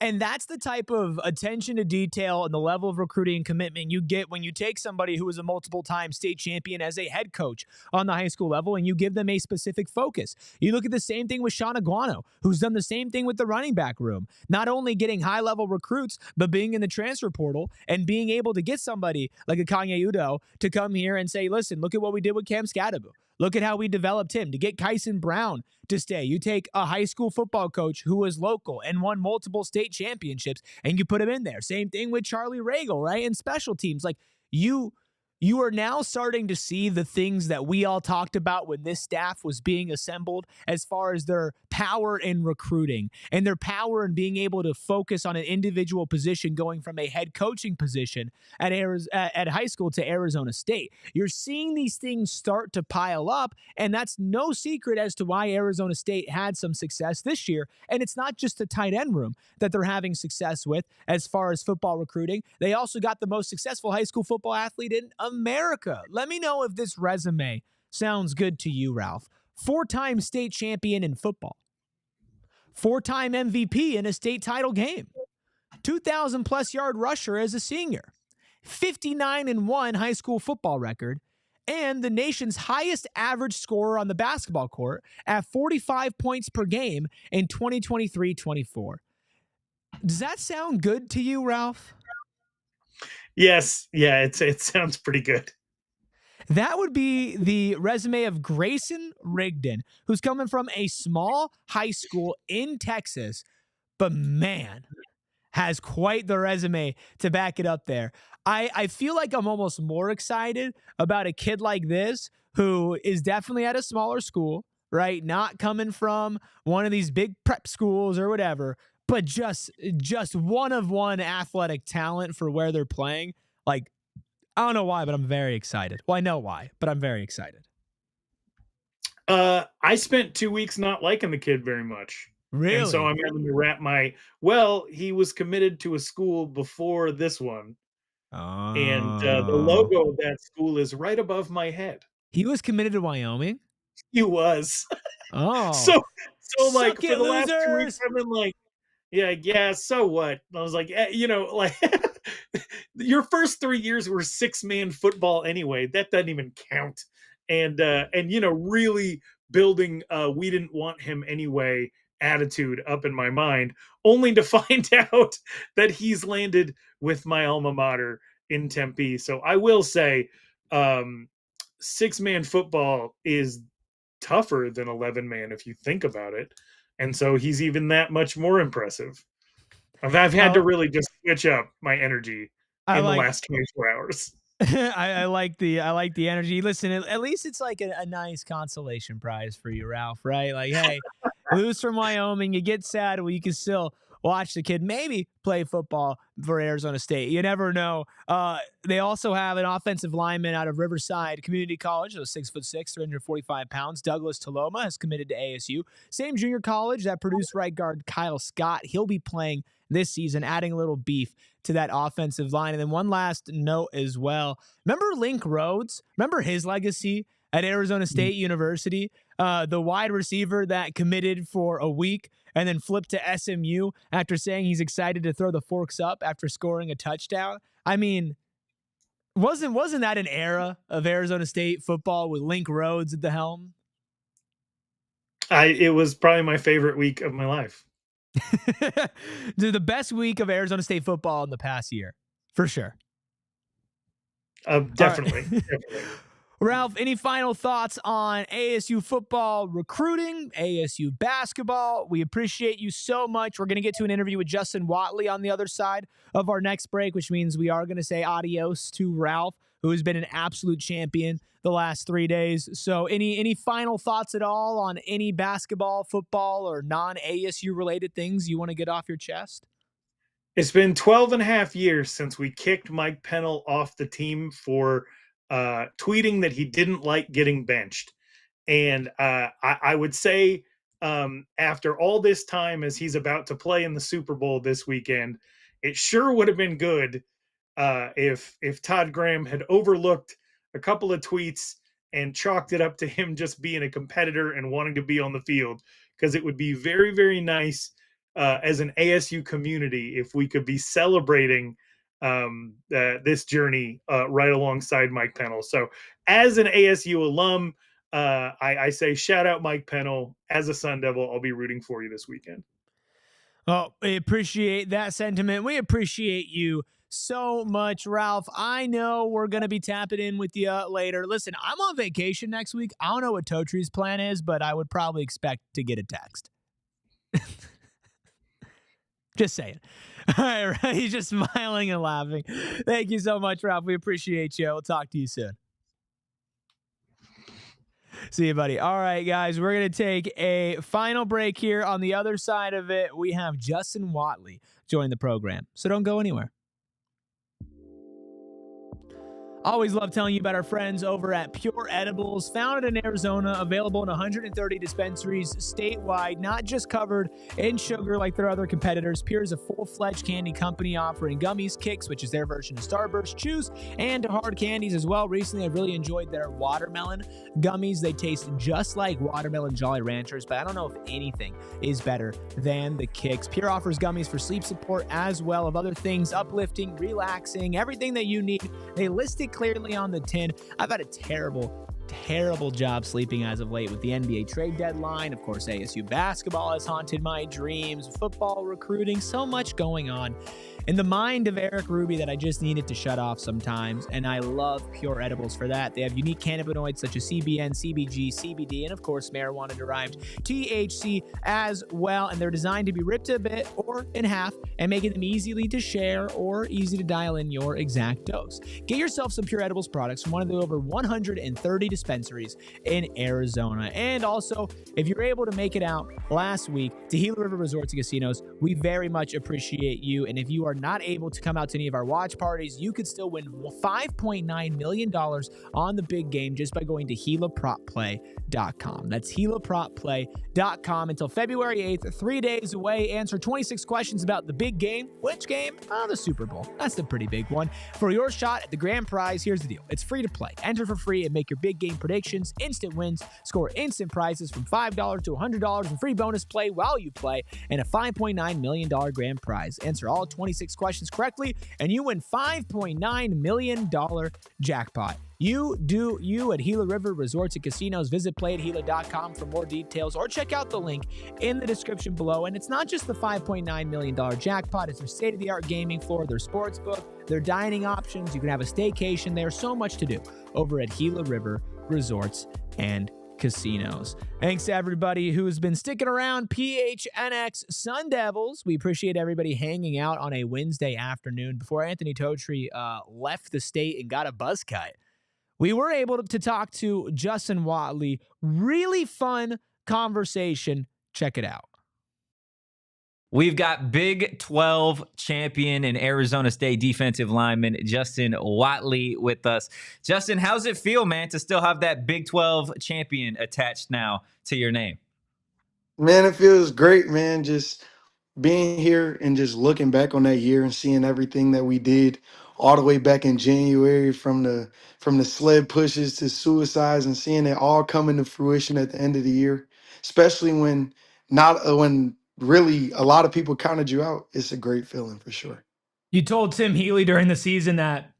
And that's the type of attention to detail and the level of recruiting and commitment you get when you take somebody who is a multiple-time state champion as a head coach on the high school level and you give them a specific focus. You look at the same thing with Sean Aguano, who's done the same thing with the running back room. Not only getting high-level recruits, but being in the transfer portal and being able to get somebody like a Kanye Udo to come here and say, listen, look at what we did with Cam Scadabu. Look at how we developed him to get Kyson Brown to stay. You take a high school football coach who was local and won multiple state championships and you put him in there. Same thing with Charlie Regal, right? And special teams. Like you you are now starting to see the things that we all talked about when this staff was being assembled, as far as their power in recruiting and their power in being able to focus on an individual position, going from a head coaching position at high school to Arizona State. You're seeing these things start to pile up, and that's no secret as to why Arizona State had some success this year. And it's not just the tight end room that they're having success with as far as football recruiting. They also got the most successful high school football athlete in America. Let me know if this resume sounds good to you, Ralph. 4-time state champion in football, 4-time MVP in a state title game, 2,000 plus yard rusher as a senior, 59-1 high school football record, and the nation's highest average scorer on the basketball court at 45 points per game in 2023-24. Does that sound good to you, Ralph? Yes. Yeah, it sounds pretty good. That would be the resume of Grayson Rigdon, who's coming from a small high school in Texas, but man, has quite the resume to back it up there. I feel like I'm almost more excited about a kid like this, who is definitely at a smaller school, right? Not coming from one of these big prep schools or whatever, but just one of one athletic talent for where they're playing. Like, I don't know why, but I'm very excited. Well, I know why, but I'm very excited. I spent 2 weeks not liking the kid very much. Really? And so I'm having to wrap he was committed to a school before this one. And the logo of that school is right above my head. He was committed to Wyoming? He was. Oh. So like, Suck it, for the losers! last 2 weeks, I've been like, yeah, so what? I was like, like, your first 3 years were 6-man football anyway. That doesn't even count. And really building we didn't want him anyway attitude up in my mind, only to find out that he's landed with my alma mater in Tempe. So I will say 6-man football is tougher than 11-man if you think about it. And so he's even that much more impressive. I've had to really just switch up my energy in the last 24 hours. I like the energy. Listen, at least it's like a nice consolation prize for you, Ralph, right? Like, hey, lose from Wyoming, you get sad, well, you can still watch the kid maybe play football for Arizona State. You never know. They also have an offensive lineman out of Riverside Community College, so 6'6", 345 pounds. Douglas Taloma has committed to ASU. Same junior college that produced right guard Kyle Scott. He'll be playing this season, adding a little beef to that offensive line. And then one last note as well. Remember Link Rhodes? Remember his legacy at Arizona State University? The wide receiver that committed for a week and then flipped to SMU after saying he's excited to throw the forks up after scoring a touchdown. I mean, wasn't that an era of Arizona State football with Link Rhodes at the helm? It was probably my favorite week of my life. The best week of Arizona State football in the past year, for sure. Definitely. Right. Definitely. Ralph, any final thoughts on ASU football recruiting, ASU basketball? We appreciate you so much. We're going to get to an interview with Justin Wodtly on the other side of our next break, which means we are going to say adios to Ralph, who has been an absolute champion the last 3 days. So any final thoughts at all on any basketball, football, or non-ASU related things you want to get off your chest? It's been 12 and a half years since we kicked Mike Pennell off the team for tweeting that he didn't like getting benched. And I would say after all this time, as he's about to play in the Super Bowl this weekend, it sure would have been good if Todd Graham had overlooked a couple of tweets and chalked it up to him just being a competitor and wanting to be on the field, because it would be very, very nice as an ASU community if we could be celebrating this journey right alongside Mike Pennell. So as an ASU alum, I say shout out Mike Pennell. As a Sun Devil, I'll be rooting for you this weekend. Well, we appreciate that sentiment. We appreciate you so much, Ralph. I know we're going to be tapping in with you later. Listen, I'm on vacation next week. I don't know what Totree's plan is, but I would probably expect to get a text. Just saying. All right, he's just smiling and laughing. Thank you so much, Ralph. We appreciate you. We'll talk to you soon. See you, buddy. All right, guys, we're going to take a final break here. On the other side of it, we have Justin Wodtly join the program. So don't go anywhere. Always love telling you about our friends over at Pure Edibles, founded in Arizona, available in 130 dispensaries statewide, not just covered in sugar like their other competitors. Pure is a full-fledged candy company offering gummies, Kicks, which is their version of Starburst, chews, and hard candies as well. Recently, I've really enjoyed their watermelon gummies. They taste just like watermelon Jolly Ranchers, but I don't know if anything is better than the Kicks. Pure offers gummies for sleep support as well of other things, uplifting, relaxing, everything that you need. They list it clearly on the tin. I've had a terrible job sleeping as of late with the NBA trade deadline. Of course, ASU basketball has haunted my dreams, football, recruiting, so much going on in the mind of Erik Ruby that I just needed to shut off sometimes, and I love Pure Edibles for that. They have unique cannabinoids such as CBN, CBG, CBD, and of course marijuana-derived THC as well, and they're designed to be ripped a bit or in half and making them easily to share or easy to dial in your exact dose. Get yourself some Pure Edibles products from one of the over 130 dispensaries in Arizona. And also, if you're able to make it out last week to Gila River Resorts and Casinos, we very much appreciate you. And if you are not able to come out to any of our watch parties, you could still win $5.9 million on the big game just by going to GilaPropPlay.com. That's GilaPropPlay.com until February 8th, 3 days away. Answer 26 questions about the big game. Which game? The Super Bowl. That's the pretty big one. For your shot at the grand prize, here's the deal. It's free to play. Enter for free and make your big game predictions, instant wins, score instant prizes from $5 to $100 and free bonus play while you play, and a $5.9 million grand prize. Answer all 26 questions correctly, and you win $5.9 million jackpot. You do you at Gila River Resorts and Casinos. Visit playatgila.com for more details or check out the link in the description below. And it's not just the $5.9 million jackpot. It's their state-of-the-art gaming floor, their sports book, their dining options. You can have a staycation there. So much to do over at Gila River Resorts and Casinos. Thanks to everybody who's been sticking around. PHNX Sun Devils. We appreciate everybody hanging out on a Wednesday afternoon before Anthony Totri left the state and got a buzz cut. We were able to talk to Justin Wodtly. Really fun conversation. Check it out. We've got Big 12 champion and Arizona State defensive lineman Justin Wodtly with us. Justin, how's it feel, man, to still have that Big 12 champion attached now to your name? Man, it feels great, man. Just being here and just looking back on that year and seeing everything that we did all the way back in January, from the sled pushes to suicides, and seeing it all come into fruition at the end of the year, especially when really a lot of people counted you out. It's a great feeling for sure. You told Tim Healy during the season that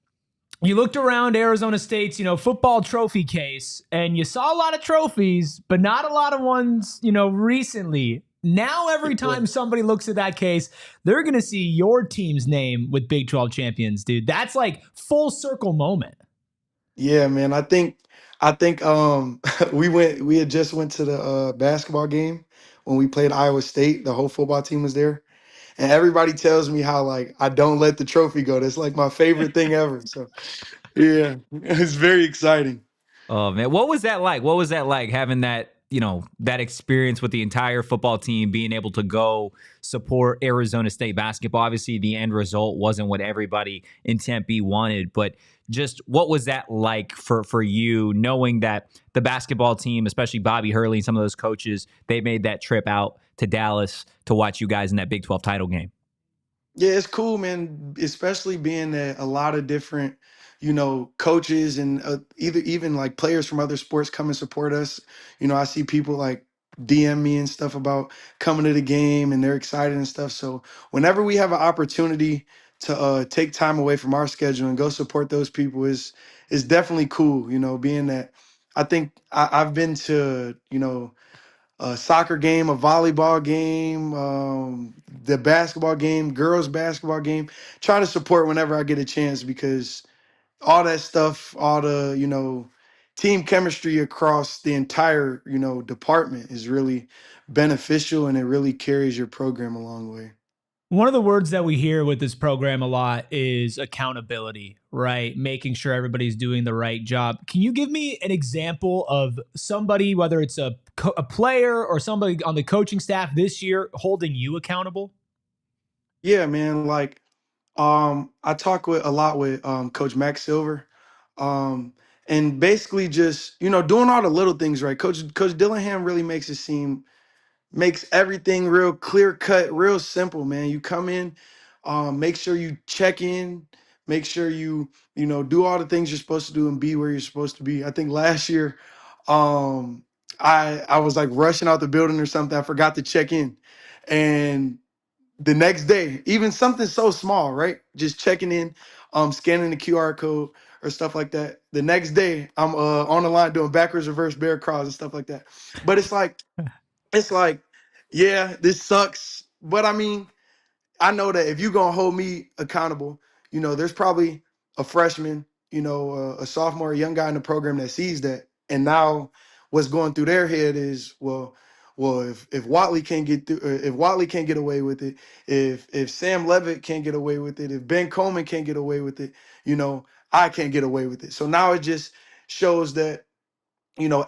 you looked around Arizona State's, football trophy case, and you saw a lot of trophies, but not a lot of ones, recently. Now, every time somebody looks at that case, they're going to see your team's name with Big 12 champions, dude. That's like full circle moment. Yeah, man. I think we had just went to the basketball game when we played Iowa State. The whole football team was there. And everybody tells me how, like, I don't let the trophy go. That's like my favorite thing ever. So yeah, it's very exciting. Oh man, what was that like? What was that like having that, that experience with the entire football team, being able to go support Arizona State basketball? Obviously, the end result wasn't what everybody in Tempe wanted, but just what was that like for you, knowing that the basketball team, especially Bobby Hurley and some of those coaches, they made that trip out to Dallas to watch you guys in that Big 12 title game? Yeah, it's cool, man. Especially being that a lot of different, coaches and even like players from other sports come and support us. I see people like DM me and stuff about coming to the game, and they're excited and stuff. So whenever we have an opportunity to take time away from our schedule and go support those people is definitely cool. Being that I think I've been to a soccer game, a volleyball game, the basketball game, girls basketball game, trying to support whenever I get a chance, because all that stuff, all the, team chemistry across the entire, department is really beneficial, and it really carries your program a long way. One of the words that we hear with this program a lot is accountability, right? Making sure everybody's doing the right job. Can you give me an example of somebody, whether it's a player or somebody on the coaching staff this year, holding you accountable? Yeah, man. Like, I talk with a lot with Coach Max Silver, um, and basically just doing all the little things right. Coach Dillingham really makes everything real clear cut, real simple, man. You come in, make sure you check in, make sure you do all the things you're supposed to do and be where you're supposed to be. I think last year, um, I was like rushing out the building or something. I forgot to check in, and the next day, even something so small, right? Just checking in, scanning the QR code or stuff like that. The next day, I'm on the line doing backwards, reverse bear crawls and stuff like that. But it's like, yeah, this sucks. But I mean, I know that if you're gonna hold me accountable, there's probably a freshman, a sophomore, a young guy in the program that sees that, and now what's going through their head is, well, if Wodtly can't get through, if Wodtly can't get away with it, if Sam Levitt can't get away with it, if Ben Coleman can't get away with it, I can't get away with it. So now it just shows that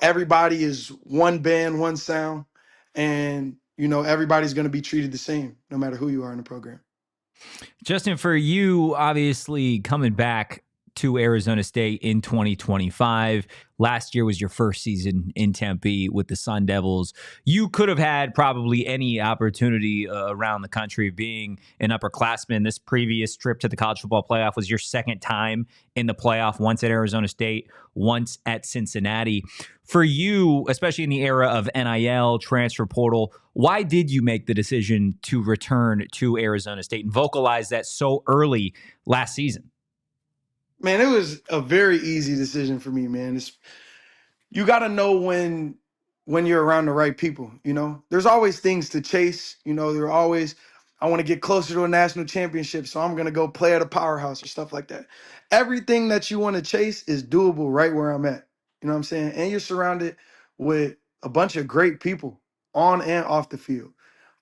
everybody is one band, one sound, and everybody's going to be treated the same no matter who you are in the program. Justin, for you, obviously coming back to Arizona State in 2025. Last year was your first season in Tempe with the Sun Devils. You could have had probably any opportunity around the country being an upperclassman. This previous trip to the college football playoff was your second time in the playoff, once at Arizona State, once at Cincinnati. For you, especially in the era of NIL, transfer portal, why did you make the decision to return to Arizona State and vocalize that so early last season? Man, it was a very easy decision for me, man. You got to know when you're around the right people. There's always things to chase. I want to get closer to a national championship, so I'm gonna go play at a powerhouse or stuff like that. Everything that you want to chase is doable right where I'm at. You know what I'm saying? And you're surrounded with a bunch of great people on and off the field.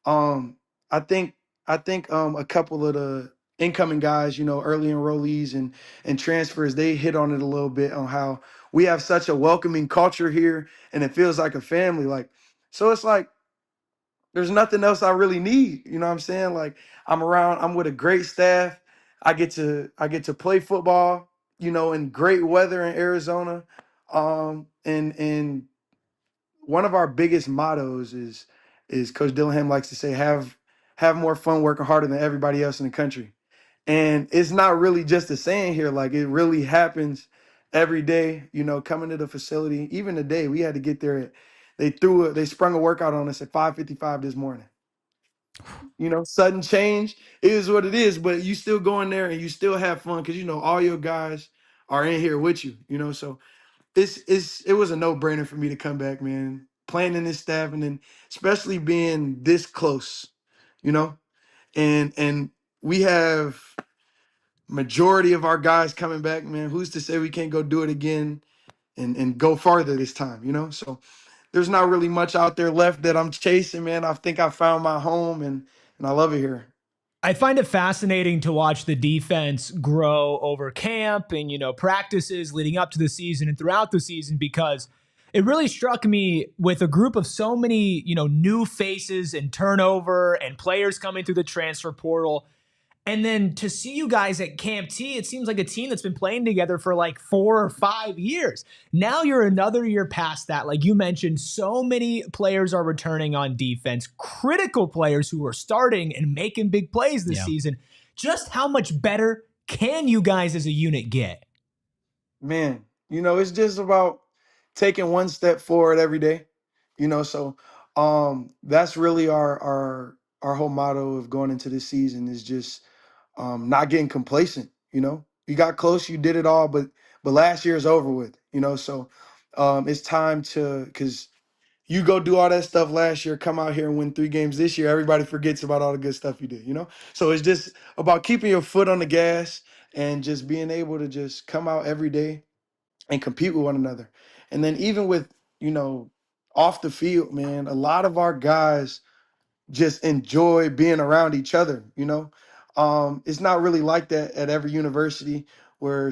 Um, I think a couple of the incoming guys, early enrollees and transfers, they hit on it a little bit on how we have such a welcoming culture here and it feels like a family. So it's like there's nothing else I really need. You know what I'm saying? Like I'm with a great staff. I get to play football, in great weather in Arizona. And one of our biggest mottos is Coach Dillingham likes to say, have more fun working harder than everybody else in the country. And it's not really just a saying here, like it really happens every day, coming to the facility. Even today, we had to get there they sprung a workout on us at 5:55 this morning. Sudden change is what it is, but you still go in there and you still have fun because all your guys are in here with you. So it was a no-brainer for me to come back, man. Playing in this staff and then especially being this close, you know, and we have majority of our guys coming back, man. Who's to say we can't go do it again and go farther this time? So there's not really much out there left that I'm chasing, man. I think I found my home and I love it here. I find it fascinating to watch the defense grow over camp and, practices leading up to the season and throughout the season, because it really struck me with a group of so many, new faces and turnover and players coming through the transfer portal. And then to see you guys at Camp T, it seems like a team that's been playing together for like 4 or 5 years. Now you're another year past that. Like you mentioned, so many players are returning on defense, critical players who are starting and making big plays this season. Just how much better can you guys as a unit get? Man, it's just about taking one step forward every day. So that's really our whole motto of going into this season is just not getting complacent. You got close, you did it all, but last year is over with. So it's time because you go do all that stuff last year, come out here and win 3 games this year. Everybody forgets about all the good stuff you did. So it's just about keeping your foot on the gas and just being able to just come out every day and compete with one another. And then even with off the field, man, a lot of our guys just enjoy being around each other, you know. It's not really like that at every university where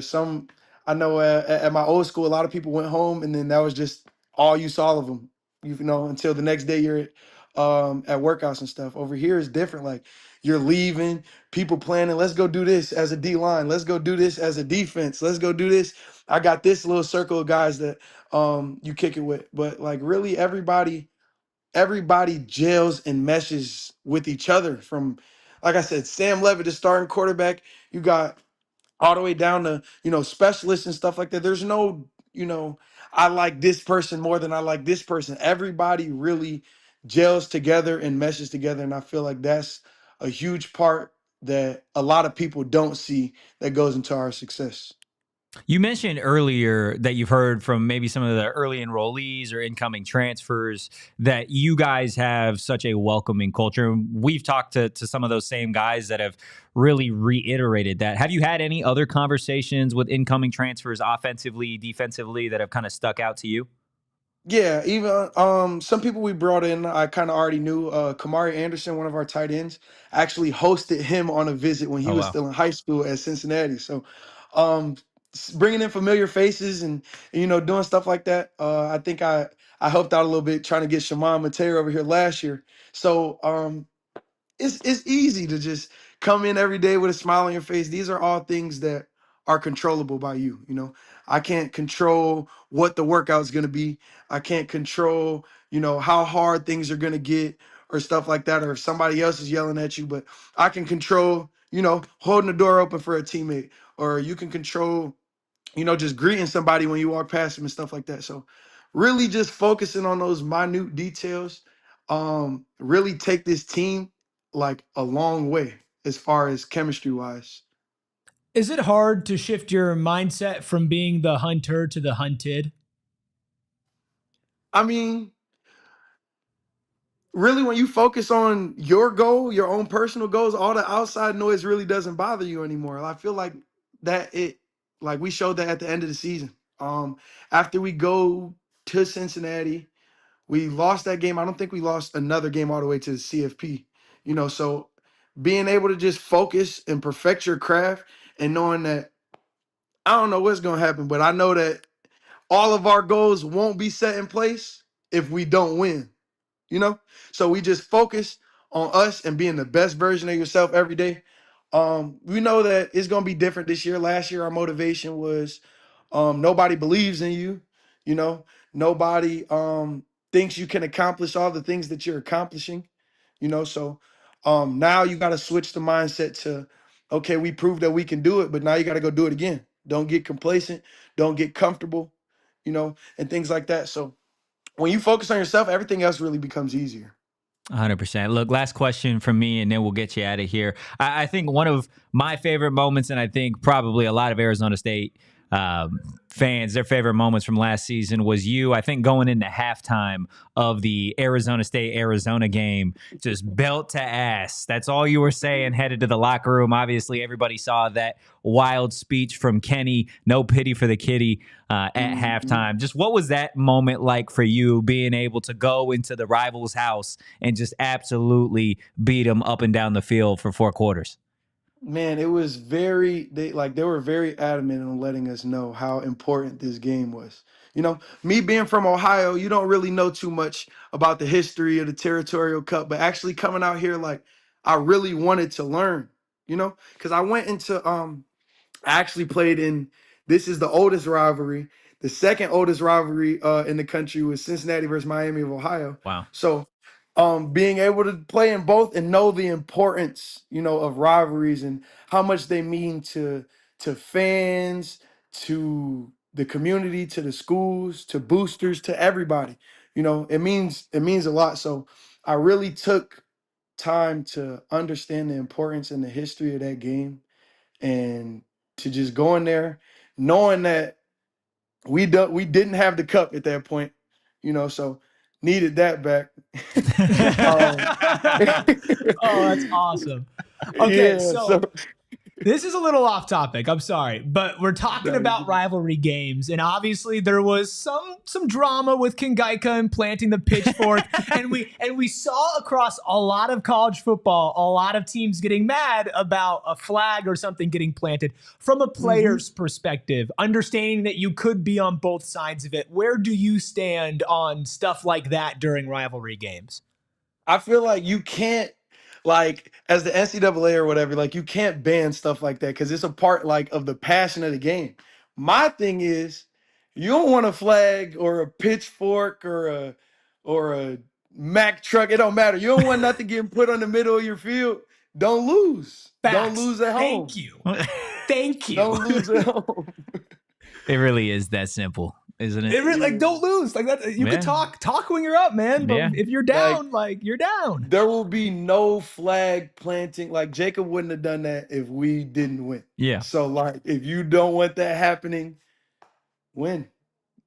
I know at my old school, a lot of people went home and then that was just all you saw of them, you know, until the next day you're at workouts and stuff. Over here is different. Like you're leaving, people planning, let's go do this as a D line. Let's go do this as a defense. Let's go do this. I got this little circle of guys that you kick it with. But like really everybody gels and meshes with each other from, like I said, Sam Levitt, the starting quarterback. You got all the way down to, you know, specialists and stuff like that. There's no, you know, I like this person more than I like this person. Everybody really gels together and meshes together. And I feel like that's a huge part that a lot of people don't see that goes into our success. You mentioned earlier that you've heard from maybe some of the early enrollees or incoming transfers that you guys have such a welcoming culture. We've talked to some of those same guys that have really reiterated that. Have you had any other conversations with incoming transfers offensively, defensively that have kind of stuck out to you? Yeah, even some people we brought in, I kind of already knew. Kamari Anderson, one of our tight ends, actually hosted him on a visit when he Oh, was wow. still in high school at Cincinnati. So, um, bringing in familiar faces and you know doing stuff like that. I think I helped out a little bit trying to get Shimon Mateo over here last year. So it's easy to just come in every day with a smile on your face. These are all things that are controllable by you. You know, I can't control what the workout's gonna be. I can't control, you know, how hard things are gonna get or stuff like that, or if somebody else is yelling at you. But I can control, you know, holding the door open for a teammate, or you can control, you know, just greeting somebody when you walk past them and stuff like that. So really just focusing on those minute details really take this team like a long way as far as chemistry wise. Is it hard to shift your mindset from being the hunter to the hunted? I mean, really when you focus on your goal, your own personal goals, all the outside noise really doesn't bother you anymore. I feel like that it like we showed that at the end of the season. After we go to Cincinnati, we lost that game. I don't think we lost another game all the way to the CFP. You know, so being able to just focus and perfect your craft and knowing that I don't know what's going to happen, but I know that all of our goals won't be set in place if we don't win, you know? So we just focus on us and being the best version of yourself every day. We know that it's going to be different this year. Last year, our motivation was nobody believes in you, you know, nobody thinks you can accomplish all the things that you're accomplishing, you know. So now you got to switch the mindset to, okay, we proved that we can do it, but now you got to go do it again. Don't get complacent, don't get comfortable, you know, and things like that. So when you focus on yourself, everything else really becomes easier. 100%. Look, last question from me, and then we'll get you out of here. I think one of my favorite moments, and I think probably a lot of Arizona State fans, their favorite moments from last season was you, I think, going into halftime of the Arizona State-Arizona game, just belt to ass. That's all you were saying headed to the locker room. Obviously, everybody saw that wild speech from Kenny, no pity for the kitty at halftime. Just what was that moment like for you, being able to go into the rival's house and just absolutely beat them up and down the field for 4 quarters? Man, it was they were very adamant on letting us know how important this game was. You know, me being from Ohio, you don't really know too much about the history of the Territorial Cup, but actually coming out here, like I really wanted to learn, you know, because I went into I actually played in this is the oldest rivalry. The second oldest rivalry in the country was Cincinnati versus Miami of Ohio. Wow. So being able to play in both and know the importance, you know, of rivalries and how much they mean to fans, to the community, to the schools, to boosters, to everybody. You know, it means a lot. So I really took time to understand the importance and the history of that game and to just go in there knowing that we didn't have the cup at that point, you know, so needed that back. Oh, that's awesome. Okay, Yeah, so This is a little off topic. I'm sorry, but we're talking about rivalry games, and obviously there was some drama with Kingaika and planting the pitchfork, and we saw across a lot of college football a lot of teams getting mad about a flag or something getting planted. From a player's perspective, understanding that you could be on both sides of it, where do you stand on stuff like that during rivalry games? I feel like you can't, like, as the NCAA or whatever, like, you can't ban stuff like that because it's a part, like, of the passion of the game. My thing is, you don't want a flag or a pitchfork or a Mack truck. It don't matter. You don't want nothing getting put on the middle of your field. Don't lose. Facts. Don't lose at home. Thank you. Thank you. Don't lose at home. It really is that simple, isn't it? It really, like, don't lose. Like that, you can talk when you're up, man. But if you're down, like you're down. There will be no flag planting. Like, Jacob wouldn't have done that if we didn't win. Yeah. So, like, if you don't want that happening, win.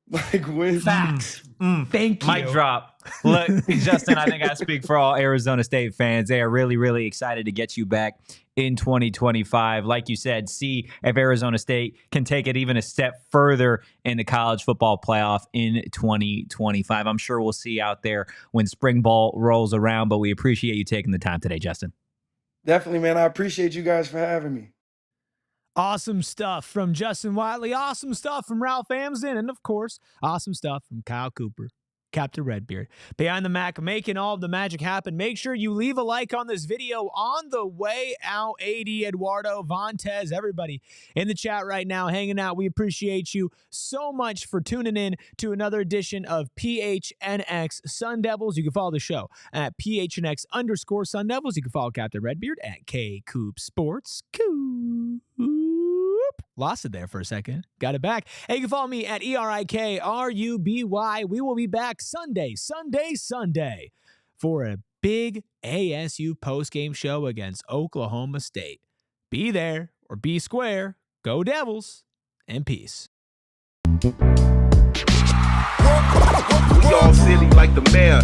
Like, win. Facts. Thank you. Mic drop. Look, Justin, I think I speak for all Arizona State fans. They are really, really excited to get you back in 2025. Like you said, see if Arizona State can take it even a step further in the college football playoff in 2025. I'm sure we'll see out there when spring ball rolls around, but we appreciate you taking the time today, Justin. Definitely, man. I appreciate you guys for having me. Awesome stuff from Justin Wodtly. Awesome stuff from Ralph Amsden. And, of course, awesome stuff from Kyle Cooper, Captain Redbeard. Behind the Mac, making all of the magic happen. Make sure you leave a like on this video on the way out. AD, Eduardo, Vontez, everybody in the chat right now hanging out. We appreciate you so much for tuning in to another edition of PHNX Sun Devils. You can follow the show at PHNX_Sun Devils. You can follow Captain Redbeard at KCoop Sports. Coop. Lost it there for a second. Got it back. Hey, you can follow me at ERIKRUBY. We will be back Sunday for a big ASU postgame show against Oklahoma State. Be there or be square. Go Devils, and peace. We all silly like the mayor.